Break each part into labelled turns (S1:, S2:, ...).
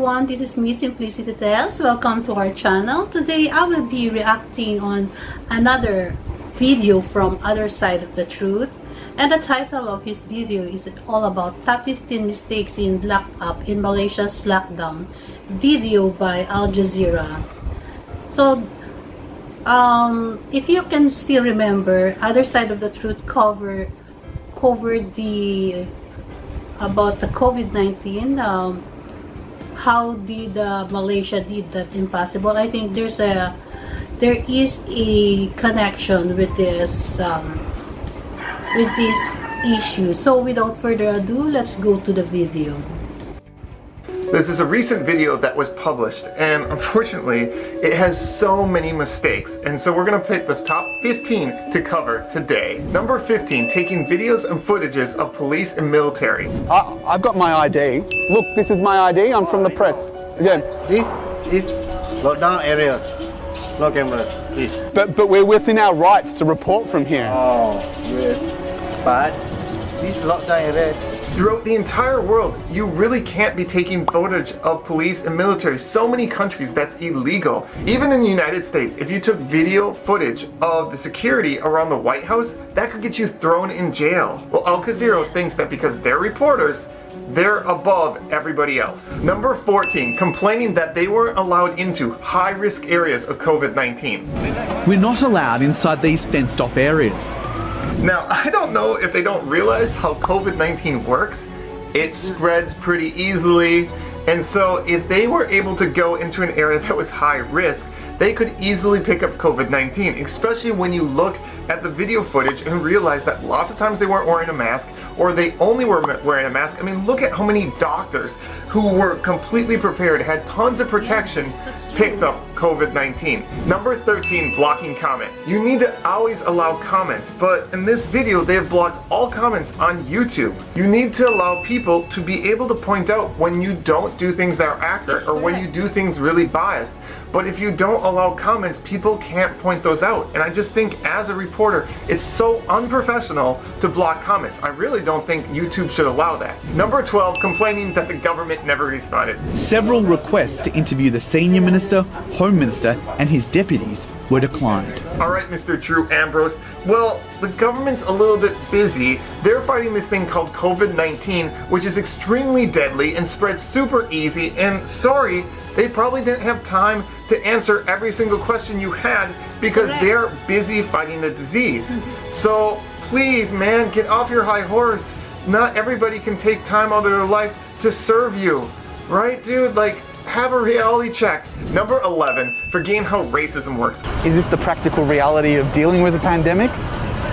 S1: everyone, this is me, Simplicity Tales. Welcome to our channel. Today I will be reacting on another video from Other Side of the Truth, and the title of his video is all about top 15 mistakes in lockup in Malaysia's lockdown, video by Al Jazeera. So if you can still remember, Other Side of the Truth covered the about the COVID-19, how did Malaysia did that impossible. I think there is a connection with this issue. So without further ado, let's go to the video.
S2: This is a recent video that was published, and unfortunately it has so many mistakes, and so we're going to pick the top 15 to cover today. Number 15, taking videos and footages of police and military.
S3: I've got my ID. Look, this is my ID. I'm from the press. Again.
S4: This is lockdown area. No camera, please.
S3: But we're within our rights to report from here.
S4: Oh, yeah. But this lockdown area.
S2: Throughout the entire world, you really can't be taking footage of police and military. So many countries, that's illegal. Even in the United States, if you took video footage of the security around the White House, that could get you thrown in jail. Well, Al Jazeera thinks that because they're reporters, they're above everybody else. Number 14, complaining that they weren't allowed into high-risk areas of COVID-19.
S5: We're not allowed inside these fenced-off areas.
S2: Now, I don't know if they don't realize how COVID-19 works. It spreads pretty easily, and so if they were able to go into an area that was high risk, they could easily pick up COVID-19, especially when you look at the video footage and realize that lots of times they weren't wearing a mask, or they only were wearing a mask. I mean, look at how many doctors who were completely prepared, had tons of protection, picked up COVID-19. Number 13, blocking comments. You need to always allow comments, but in this video they have blocked all comments on YouTube. You need to allow people to be able to point out when you don't do things that are accurate, or when you do things really biased. But if you don't allow comments, people can't point those out. And I just think as a reporter, it's so unprofessional to block comments. I really don't think YouTube should allow that. Number 12, complaining that the government never responded.
S5: Several requests to interview the senior minister, home minister, and his deputies were declined.
S2: Alright, Mr. Drew Ambrose. Well, the government's a little bit busy. They're fighting this thing called COVID-19, which is extremely deadly and spreads super easy, and sorry, they probably didn't have time to answer every single question you had because they're busy fighting the disease. So please, man, get off your high horse. Not everybody can take time out of their life to serve you. Right, dude? Like, have a reality check. Number 11, forgetting how racism works.
S3: Is this the practical reality of dealing with a pandemic?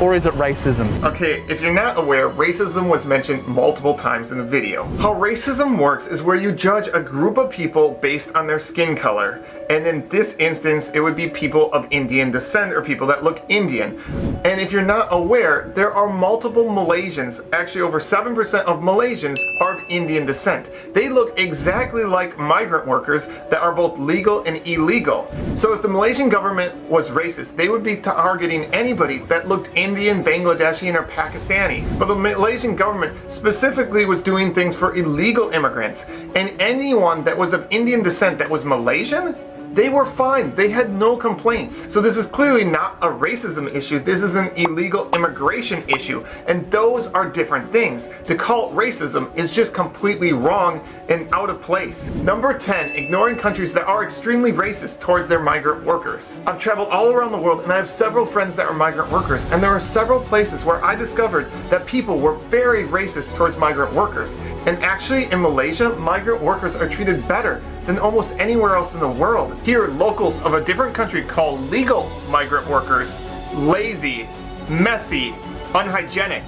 S3: Or is it racism?
S2: Okay, if you're not aware, racism was mentioned multiple times in the video. How racism works is where you judge a group of people based on their skin color. And in this instance, it would be people of Indian descent, or people that look Indian. And if you're not aware, there are multiple Malaysians, actually over 7% of Malaysians are of Indian descent. They look exactly like migrant workers that are both legal and illegal. So if the Malaysian government was racist, they would be targeting anybody that looked Indian, Bangladeshi, or Pakistani. But the Malaysian government specifically was doing things for illegal immigrants. And anyone that was of Indian descent that was Malaysian, they were fine. They had no complaints. So this is clearly not a racism issue. This is an illegal immigration issue. And those are different things. To call it racism is just completely wrong and out of place. Number 10, ignoring countries that are extremely racist towards their migrant workers. I've traveled all around the world and I have several friends that are migrant workers, and there are several places where I discovered that people were very racist towards migrant workers. And actually in Malaysia, migrant workers are treated better than almost anywhere else in the world. Here, locals of a different country call legal migrant workers lazy, messy, unhygienic.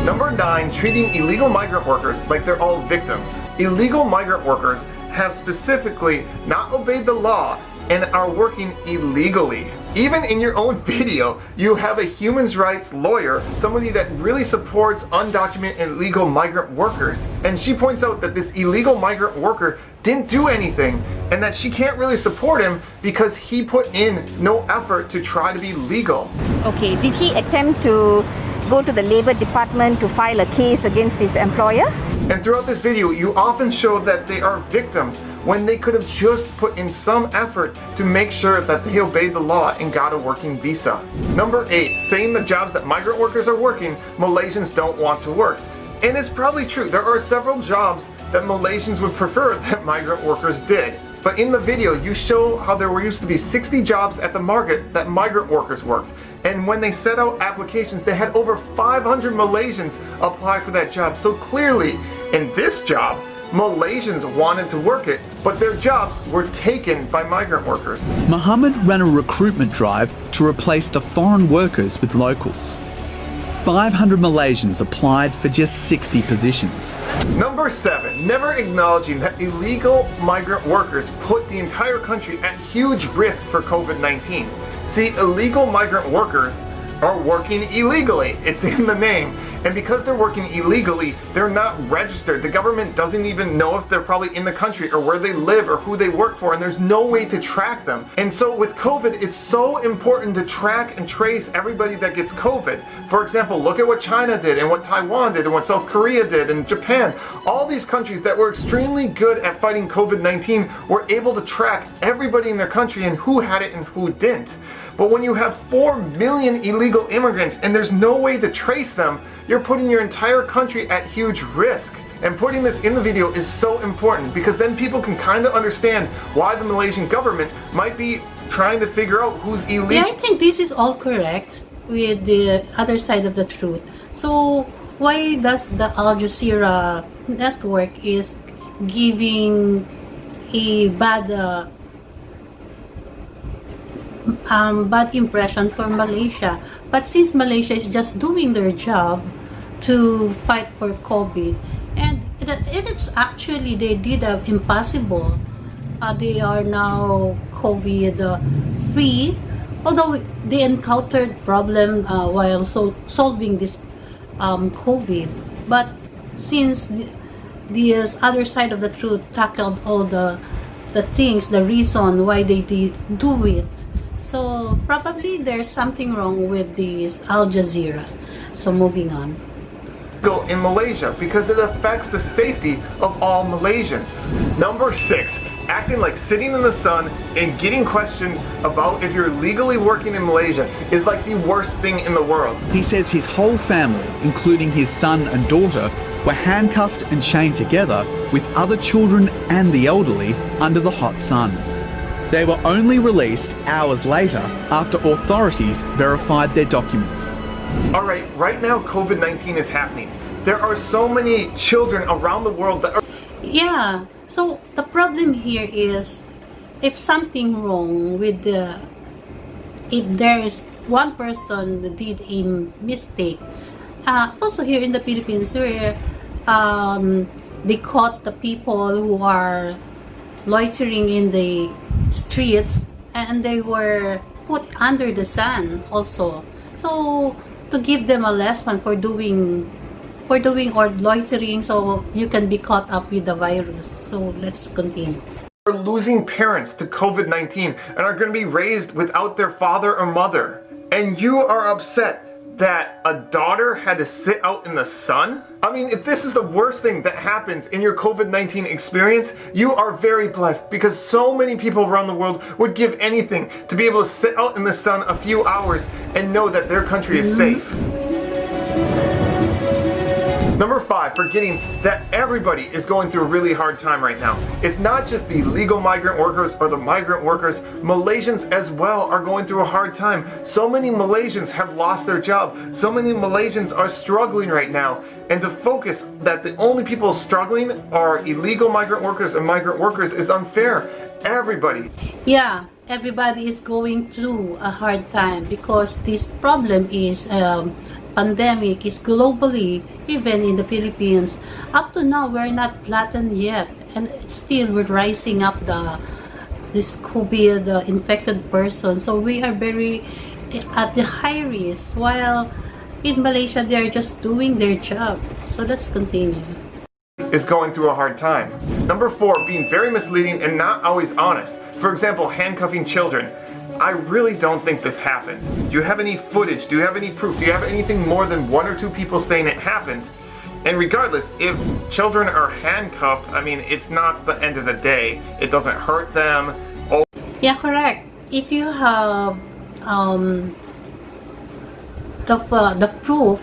S2: Number 9, treating illegal migrant workers like they're all victims. Illegal migrant workers have specifically not obeyed the law and are working illegally. Even in your own video, you have a human rights lawyer, somebody that really supports undocumented and illegal migrant workers, and she points out that this illegal migrant worker didn't do anything and that she can't really support him because he put in no effort to try to be legal.
S6: Okay, did he attempt to go to the Labour Department to file a case against his employer?
S2: And throughout this video, you often show that they are victims when they could have just put in some effort to make sure that they obeyed the law and got a working visa. Number 8, saying the jobs that migrant workers are working, Malaysians don't want to work. And it's probably true. There are several jobs that Malaysians would prefer that migrant workers did. But in the video, you show how there used to be 60 jobs at the market that migrant workers worked. And when they set out applications, they had over 500 Malaysians apply for that job. So clearly, in this job, Malaysians wanted to work it, but their jobs were taken by migrant workers.
S5: Mohammed ran a recruitment drive to replace the foreign workers with locals. 500 Malaysians applied for just 60 positions.
S2: Number 7, never acknowledging that illegal migrant workers put the entire country at huge risk for COVID-19. See, illegal migrant workers are working illegally. It's in the name. And because they're working illegally, they're not registered. The government doesn't even know if they're probably in the country or where they live or who they work for, and there's no way to track them. And so with COVID, it's so important to track and trace everybody that gets COVID. For example, look at what China did and what Taiwan did and what South Korea did and Japan. All these countries that were extremely good at fighting COVID-19 were able to track everybody in their country and who had it and who didn't. But when you have 4 million illegal immigrants and there's no way to trace them, you're putting your entire country at huge risk. And putting this in the video is so important because then people can kind of understand why the Malaysian government might be trying to figure out who's illegal.
S1: Yeah, I think this is all correct with the other side of the truth. So why does the Al Jazeera network is giving a bad impression for Malaysia? But since Malaysia is just doing their job to fight for COVID, and it's actually they did impossible. They are now COVID free, although they encountered problem while solving this COVID. But since the other side of the truth tackled all the things, the reason why they did do it, so probably there's something wrong with this Al Jazeera. So moving on.
S2: In Malaysia because it affects the safety of all Malaysians. Number 6, acting like sitting in the sun and getting questioned about if you're legally working in Malaysia is like the worst thing in the world.
S5: He says his whole family, including his son and daughter, were handcuffed and chained together with other children and the elderly under the hot sun. They were only released hours later after authorities verified their documents.
S2: Alright, right now COVID-19 is happening. There are so many children around the world that are...
S1: Yeah, so the problem here is if something wrong with if there is one person that did a mistake, also here in the Philippines where they caught the people who are loitering in the streets and they were put under the sun also. So to give them a lesson for doing or loitering so you can be caught up with the virus. So let's continue.
S2: Are losing parents to COVID-19 and are going to be raised without their father or mother. And you are upset that a daughter had to sit out in the sun? I mean, if this is the worst thing that happens in your COVID-19 experience, you are very blessed because so many people around the world would give anything to be able to sit out in the sun a few hours and know that their country is safe. Number 5, forgetting that everybody is going through a really hard time right now. It's not just the legal migrant workers or the migrant workers. Malaysians as well are going through a hard time. So many Malaysians have lost their job. So many Malaysians are struggling right now. And to focus that the only people struggling are illegal migrant workers and migrant workers is unfair. Everybody.
S1: Yeah, everybody is going through a hard time because this problem is pandemic is globally, even in the Philippines. Up to now, we're not flattened yet, and still we're rising up this COVID infected person. So we are very at the high risk, while in Malaysia they are just doing their job. So let's continue.
S2: Is going through a hard time. Number 4, being very misleading and not always honest. For example, handcuffing children. I really don't think this happened. Do you have any footage? Do you have any proof? Do you have anything more than 1 or 2 people saying it happened? And regardless, if children are handcuffed, I mean, it's not the end of the day. It doesn't hurt them. Oh.
S1: Yeah, correct. If you have the proof,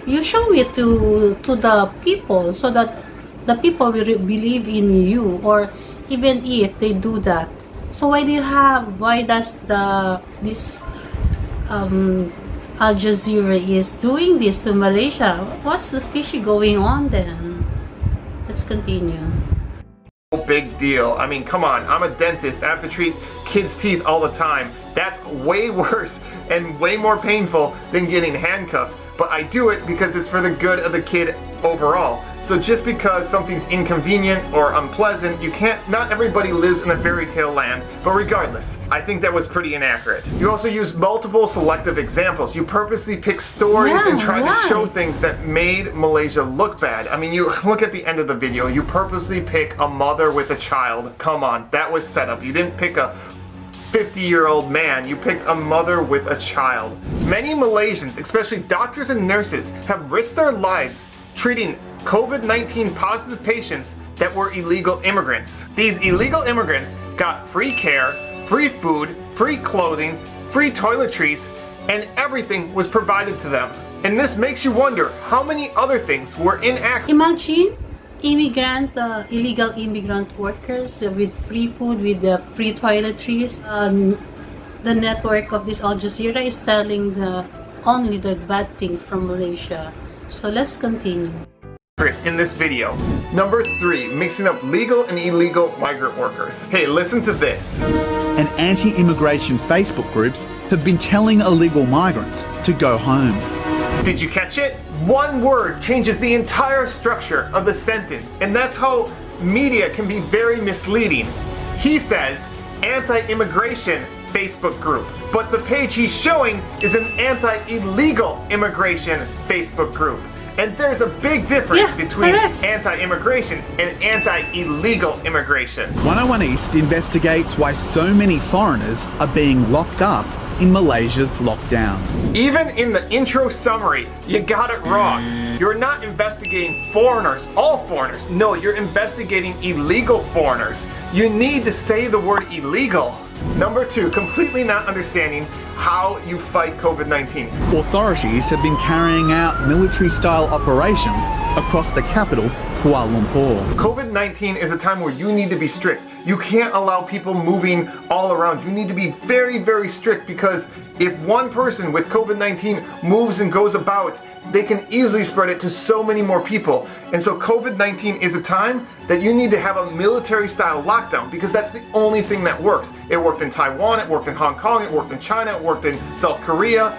S1: you show it to the people so that the people will believe in you, or even if they do that. So why does this Al Jazeera is doing this to Malaysia? What's the fishy going on then? Let's continue.
S2: Big deal. I mean, come on, I'm a dentist. I have to treat kids' teeth all the time. That's way worse and way more painful than getting handcuffed. But I do it because it's for the good of the kid overall. So just because something's inconvenient or unpleasant, not everybody lives in a fairy tale land. But regardless, I think that was pretty inaccurate. You also use multiple selective examples. You purposely pick stories and try to show things that made Malaysia look bad. I mean, you look at the end of the video, you purposely pick a mother with a child. Come on, that was set up. You didn't pick a 50-year-old man, you picked a mother with a child. Many Malaysians, especially doctors and nurses, have risked their lives treating COVID-19 positive patients that were illegal immigrants. These illegal immigrants got free care, free food, free clothing, free toiletries, and everything was provided to them. And this makes you wonder how many other things were inaccurate.
S1: Imagine illegal immigrant workers with free food, with free toiletries. The network of this Al Jazeera is telling only the bad things from Malaysia. So let's continue.
S2: In this video. Number 3, mixing up legal and illegal migrant workers. Hey, listen to this.
S5: And anti-immigration Facebook groups have been telling illegal migrants to go home.
S2: Did you catch it? One word changes the entire structure of the sentence, and that's how media can be very misleading. He says anti-immigration Facebook group, but the page he's showing is an anti-illegal immigration Facebook group. And there's a big difference between anti-immigration and anti-illegal immigration.
S5: 101 East investigates why so many foreigners are being locked up in Malaysia's lockdown.
S2: Even in the intro summary, you got it wrong. You're not investigating foreigners, all foreigners. No, you're investigating illegal foreigners. You need to say the word illegal. Number 2, completely not understanding how you fight COVID-19.
S5: Authorities have been carrying out military-style operations across the capital, Kuala Lumpur.
S2: COVID-19 is a time where you need to be strict. You can't allow people moving all around. You need to be very, very strict, because if one person with COVID-19 moves and goes about, they can easily spread it to so many more people. And so COVID-19 is a time that you need to have a military-style lockdown, because that's the only thing that works. It worked in Taiwan, it worked in Hong Kong, it worked in China, it worked in South Korea,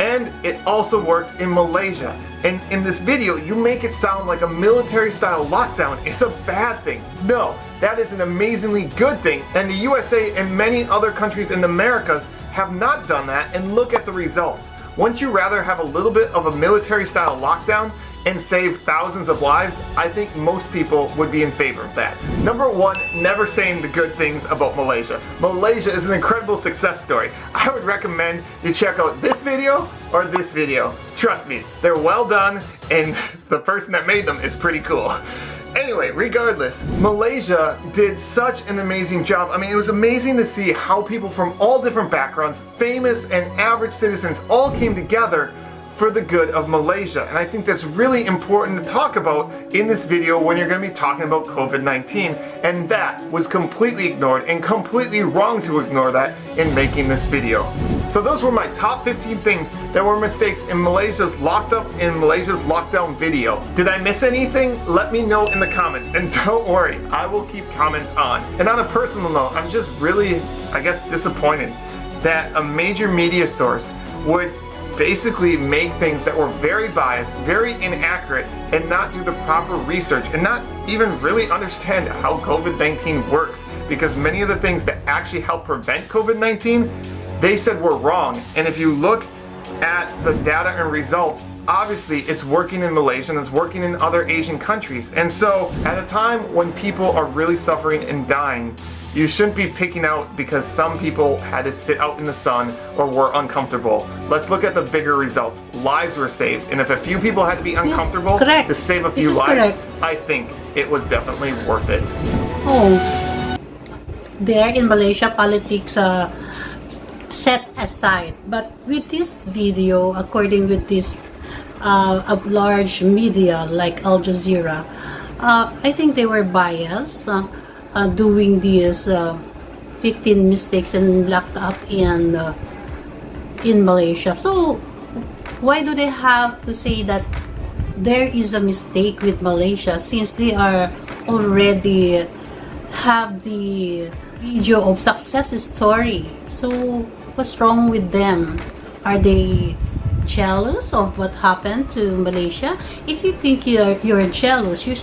S2: and it also worked in Malaysia. And in this video, you make it sound like a military-style lockdown is a bad thing. No, that is an amazingly good thing. And the USA and many other countries in the Americas have not done that, and look at the results. Wouldn't you rather have a little bit of a military-style lockdown and save thousands of lives? I think most people would be in favor of that. Number 1, never saying the good things about Malaysia. Malaysia is an incredible success story. I would recommend you check out this video or this video. Trust me, they're well done, and the person that made them is pretty cool. Anyway, regardless, Malaysia did such an amazing job. I mean, it was amazing to see how people from all different backgrounds, famous and average citizens, all came together for the good of Malaysia. And I think that's really important to talk about in this video when you're going to be talking about COVID-19. And that was completely ignored, and completely wrong to ignore that in making this video. So those were my top 15 things that were mistakes in Malaysia's lockdown video. Did I miss anything? Let me know in the comments, and don't worry, I will keep comments on. And on a personal note, I'm just really, I guess, disappointed that a major media source would basically make things that were very biased, very inaccurate, and not do the proper research, and not even really understand how COVID-19 works, because many of the things that actually help prevent COVID-19, they said were wrong. And if you look at the data and results, obviously it's working in Malaysia and it's working in other Asian countries. And so at a time when people are really suffering and dying, You shouldn't be picking out because some people had to sit out in the sun or were uncomfortable. Let's look at the bigger results. Lives were saved, and if a few people had to be uncomfortable
S1: correct.
S2: to save a few
S1: This is
S2: lives,
S1: correct.
S2: I think it was definitely worth it.
S1: Oh, there in Malaysia, politics set aside. But with this video, according with this a large media like Al Jazeera, I think they were biased, doing these 15 mistakes and locked up in Malaysia. So why do they have to say that there is a mistake with Malaysia, since they are already have the video of success story? So what's wrong with them? Are they jealous of what happened to Malaysia? If you think you're jealous, you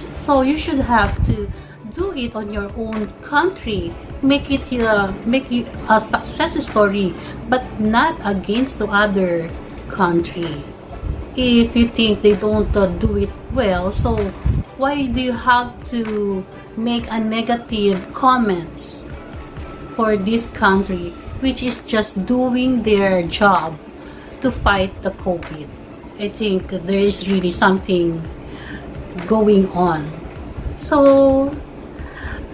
S1: should have to do it on your own country. Make it a success story, but not against the other country. If you think they don't do it well, so why do you have to make a negative comments for this country, which is just doing their job to fight the COVID? I think there is really something going on. So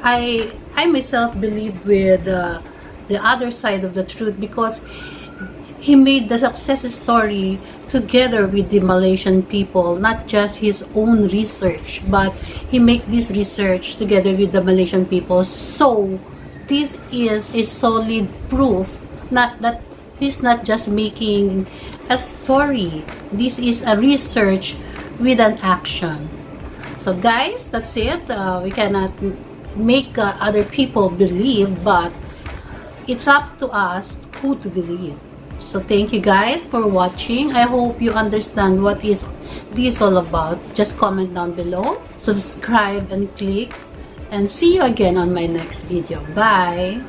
S1: I myself believe with the other side of the truth, because he made the success story together with the Malaysian people, not just his own research, but he made this research together with the Malaysian people. So this is a solid proof, not that he's not just making a story. This is a research with an action. So guys, that's it. We cannot make other people believe, but it's up to us who to believe. So thank you guys for watching. I hope you understand what is this all about. Just comment down below, subscribe and click, and see you again on my next video. Bye.